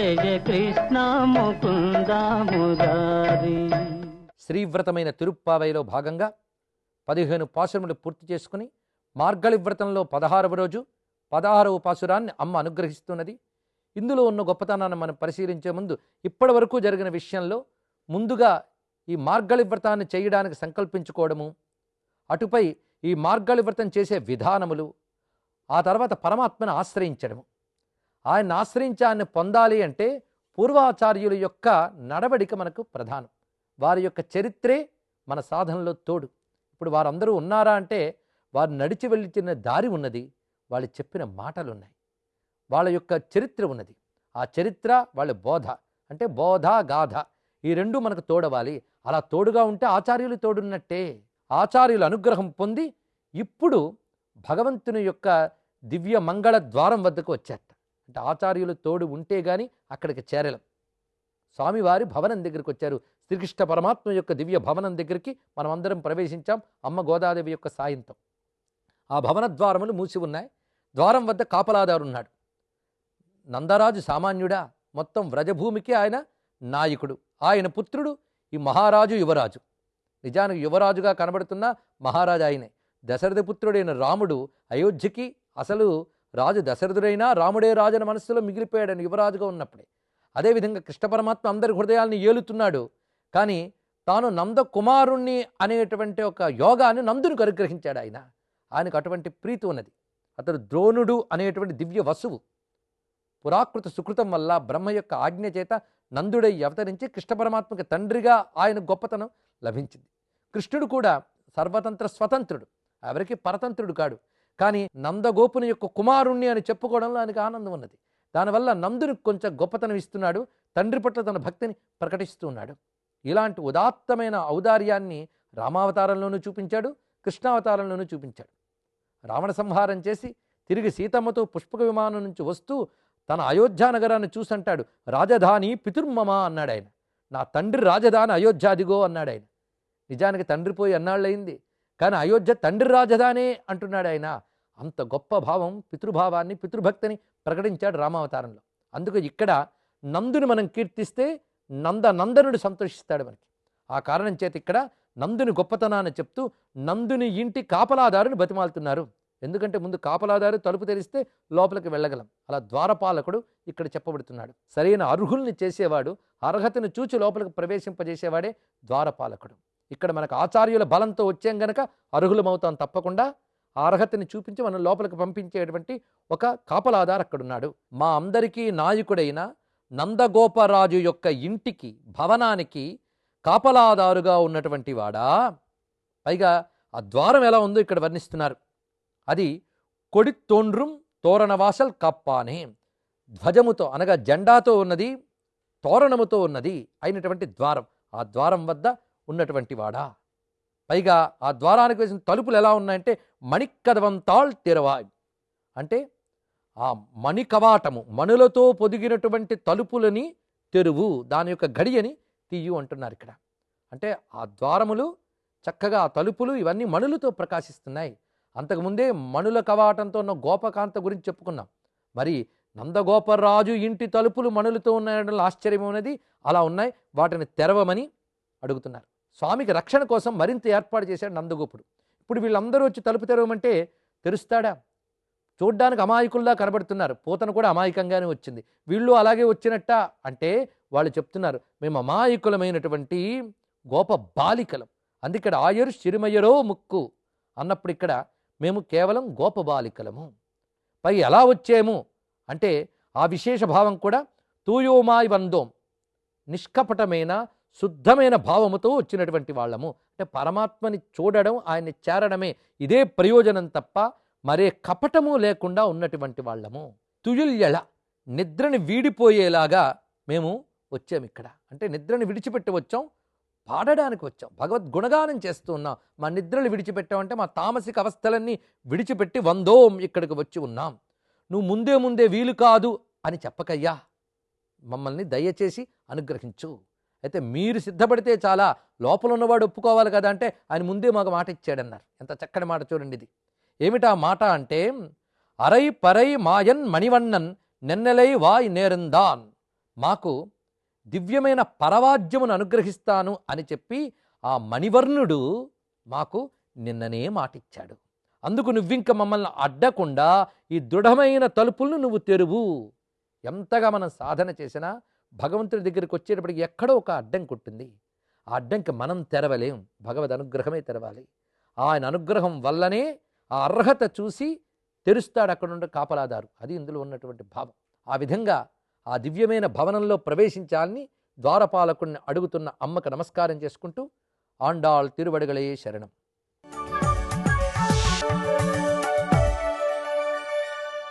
జయ కృష్ణ ముకుంద మురారి. శ్రీవ్రతమైన తిరుప్పావైలో భాగంగా 15 పాశురములు పూర్తి చేసుకుని మార్గళి వ్రతంలో 16వ రోజు 16వ పాశురాన్ని అమ్మ అనుగ్రహిస్తున్నది. ఇందులో ఉన్న గొప్పతనాన్ని మనం పరిశీలించే ముందు ఇప్పటి వరకు జరిగిన విషయంలో ముందుగా ఈ మార్గళి వ్రతాన్ని చేయడానికి సంకల్పించుకోవడము, అటుపై ఈ మార్గళి వ్రతం చేసే విధానములు, ఆ తర్వాత పరమాత్మను ఆశ్రయించడము. ఆయన ఆశ్రయించి ఆయన్ని పొందాలి అంటే పూర్వాచార్యుల యొక్క నడవడిక మనకు ప్రధానం. వారి యొక్క చరిత్రే మన సాధనలో తోడు. ఇప్పుడు వారందరూ ఉన్నారా అంటే వారు నడిచి వెళ్ళిన దారి ఉన్నది, వాళ్ళు చెప్పిన మాటలు ఉన్నాయి, వాళ్ళ యొక్క చరిత్ర ఉన్నది. ఆ చరిత్ర వాళ్ళ బోధ అంటే బోధ గాథ ఈ రెండు మనకు తోడవాలి. అలా తోడుగా ఉంటే ఆచార్యులు తోడున్నట్టే. ఆచార్యుల అనుగ్రహం పొంది ఇప్పుడు భగవంతుని యొక్క దివ్య మంగళ ద్వారం వద్దకు వచ్చారట. అంటే ఆచార్యులు తోడు ఉంటే గాని అక్కడికి చేరలేం. స్వామివారి భవనం దగ్గరికి వచ్చారు. శ్రీకృష్ణ పరమాత్మ యొక్క దివ్య భవనం దగ్గరికి మనం అందరం ప్రవేశించాం అమ్మ గోదాదేవి యొక్క సాయంతో. ఆ భవన ద్వారములు మూసి ఉన్నాయి. ద్వారం వద్ద కాపలాదారు ఉన్నాడు. నందరాజు సామాన్యుడా, మొత్తం వ్రజభూమికి ఆయన నాయకుడు. ఆయన పుత్రుడు ఈ మహారాజు యువరాజు. నిజానికి యువరాజుగా కనబడుతున్న మహారాజు ఆయనే. దశరథ పుత్రుడైన రాముడు అయోధ్యకి అసలు రాజు దశరథుడైనా రాముడే రాజున మనస్సులో మిగిలిపోయాడని యువరాజుగా ఉన్నప్పుడే. అదేవిధంగా కృష్ణ పరమాత్మ అందరి హృదయాల్ని ఏలుతున్నాడు. కానీ తాను నంద కుమారుణ్ణి అనేటువంటి ఒక యోగాన్ని నందునికి అనుగ్రహించాడు ఆయన. ఆయనకు అటువంటి ప్రీతి ఉన్నది. అతడు ద్రోణుడు అనేటువంటి దివ్య వసువు. పురాకృత సుకృతం వల్ల బ్రహ్మ యొక్క ఆజ్ఞ చేత నందుడై అవతరించి కృష్ణ పరమాత్మకి తండ్రిగా ఆయన గొప్పతనం లభించింది. కృష్ణుడు కూడా సర్వతంత్ర స్వతంత్రుడు, ఎవరికి పరతంత్రుడు కాడు. కానీ నందగోపుని యొక్క కుమారుణ్ణి అని చెప్పుకోవడంలో ఆయనకు ఆనందం ఉన్నది. దానివల్ల నందునికి కొంచెం గొప్పతనం ఇస్తున్నాడు, తండ్రి పట్ల తన భక్తిని ప్రకటిస్తున్నాడు. ఇలాంటి ఉదాత్తమైన ఔదార్యాన్ని రామావతారంలోనూ చూపించాడు, కృష్ణావతారంలోనూ చూపించాడు. రావణ సంహారం చేసి తిరిగి సీతమ్మతో పుష్పక విమానం నుంచి వస్తూ తన అయోధ్య నగరాన్ని చూసంటాడు, రాజధాని పితుర్మమ అన్నాడు ఆయన. నా తండ్రి రాజధాని అయోధ్య అదిగో అన్నాడు ఆయన. నిజానికి తండ్రి పోయి అన్నాళ్ళయింది, కానీ అయోధ్య తండ్రి రాజధానే అంటున్నాడు ఆయన. అంత గొప్ప భావం, పితృభావాన్ని, పితృభక్తిని ప్రకటించాడు రామావతారంలో. అందుకు ఇక్కడ నందుని మనం కీర్తిస్తే నందనుడు సంతోషిస్తాడు మనకి. ఆ కారణం చేత ఇక్కడ నందుని గొప్పతనాన్ని చెప్తూ నందుని ఇంటి కాపలాదారుని బతిమాలుతున్నారు. ఎందుకంటే ముందు కాపలాదారు తలుపు తెరిస్తే లోపలికి వెళ్ళగలం. అలా ద్వారపాలకుడు ఇక్కడ చెప్పబడుతున్నాడు. సరైన అర్హుల్ని చేసేవాడు, అర్హతను చూచి లోపలికి ప్రవేశింపజేసేవాడే ద్వారపాలకుడు. ఇక్కడ మనకు ఆచార్యుల బలంతో వచ్చాం గనక అర్హులమవుతాం. తప్పకుండా ఆ అర్హతని చూపించి మనం లోపలికి పంపించేటువంటి ఒక కాపలాదారు అక్కడున్నాడు. మా అందరికీ నాయకుడైన నందగోపరాజు యొక్క ఇంటికి, భవనానికి కాపలాదారుగా ఉన్నటువంటి వాడా. పైగా ఆ ద్వారం ఎలా ఉందో ఇక్కడ వర్ణిస్తున్నారు. అది కొడితోండ్రుం తోరణవాసల్ కప్పానే, ధ్వజముతో అనగా జెండాతో ఉన్నది, తోరణముతో ఉన్నది అయినటువంటి ద్వారం. ఆ ద్వారం వద్ద ఉన్నటువంటి వాడా. పైగా ఆ ద్వారానికి వేసిన తలుపులు ఎలా ఉన్నాయంటే మణికదవంతాళ్ తెరవాయ్, అంటే ఆ మణి కవాటము, మణులతో పొదిగినటువంటి తలుపులని తెరువు, దాని యొక్క గడియని తీయు అంటున్నారు ఇక్కడ. అంటే ఆ ద్వారములు చక్కగా, ఆ తలుపులు ఇవన్నీ మణులతో ప్రకాశిస్తున్నాయి. అంతకుముందే మణుల కవాటంతో ఉన్న గోపకాంత గురించి చెప్పుకున్నాం. మరి నందగోపరాజు ఇంటి తలుపులు మణులతో ఉన్నాయడం ఆశ్చర్యం ఉన్నది. అలా ఉన్నాయి, వాటిని తెరవమని అడుగుతున్నారు. స్వామికి రక్షణ కోసం మరింత ఏర్పాటు చేశాడు నందగోపుడు. ఇప్పుడు వీళ్ళందరూ వచ్చి తలుపు తెరవమంటే తెరుస్తాడా? చూడ్డానికి అమాయకుల్లా కనబడుతున్నారు. పూతన కూడా అమాయకంగానే వచ్చింది, వీళ్ళు అలాగే వచ్చినట్ట అంటే వాళ్ళు చెప్తున్నారు, మేము అమాయకులమైనటువంటి గోప బాలికలం. అందుకే ఆయరు చిరుమయ్యరో ముక్కు అన్నప్పుడు ఇక్కడ మేము కేవలం గోప బాలికలము. పై ఎలా వచ్చాము అంటే ఆ విశేష భావం కూడా తూయోమాయ్ వందోం, నిష్కపటమైన శుద్ధమైన భావముతో వచ్చినటువంటి వాళ్ళము. అంటే పరమాత్మని చూడడం, ఆయన్ని చేరడమే ఇదే ప్రయోజనం తప్ప మరే కపటము లేకుండా ఉన్నటువంటి వాళ్ళము. తుయుల్యళ, నిద్రని వీడిపోయేలాగా మేము వచ్చాము ఇక్కడ. అంటే నిద్రని విడిచిపెట్టి వచ్చాం, పాడడానికి వచ్చాం, భగవద్గుణగానం చేస్తూ ఉన్నాం. మా నిద్రలు విడిచిపెట్టామంటే మా తామసిక అవస్థలన్నీ విడిచిపెట్టి వందోం ఇక్కడికి వచ్చి ఉన్నాం. నువ్వు ముందే వీలు కాదు అని చెప్పకయ్యా, మమ్మల్ని దయచేసి అనుగ్రహించు. అయితే మీరు సిద్ధపడితే చాలా, లోపల ఉన్నవాడు ఒప్పుకోవాలి కదా అంటే ఆయన ముందే మాకు మాట ఇచ్చాడన్నారు. ఎంత చక్కటి మాట చూడండి ఇది. ఏమిటా మాట అంటే అరై పరై మాయన్ మణివన్నన్ నెన్నెలై వాయ్ నేరందాన్ మాకు దివ్యమైన పరవాద్యమును అనుగ్రహిస్తాను అని చెప్పి ఆ మణివర్ణుడు మాకు నిన్ననే మాటిచ్చాడు. అందుకు నువ్వింక మమ్మల్ని అడ్డకుండా ఈ దృఢమైన తలుపులను నువ్వు తెరువు. ఎంతగా మనం సాధన చేసినా భగవంతుడి దగ్గరికి వచ్చేటప్పటికి ఎక్కడో ఒక అడ్డంకి ఉంటుంది. ఆ అడ్డంకి మనం తెరవలేం, భగవద్ అనుగ్రహమే తెరవాలి. ఆయన అనుగ్రహం వల్లనే ఆ అర్హత చూసి తెరుస్తాడు అక్కడుండే కాపలాదారు. అది ఇందులో ఉన్నటువంటి భావం. ఆ విధంగా ఆ దివ్యమైన భవనంలో ప్రవేశించాలని ద్వారపాలకుడిని అడుగుతున్న అమ్మకు నమస్కారం చేసుకుంటూ ఆండాళ్ తిరువడిగలే శరణం.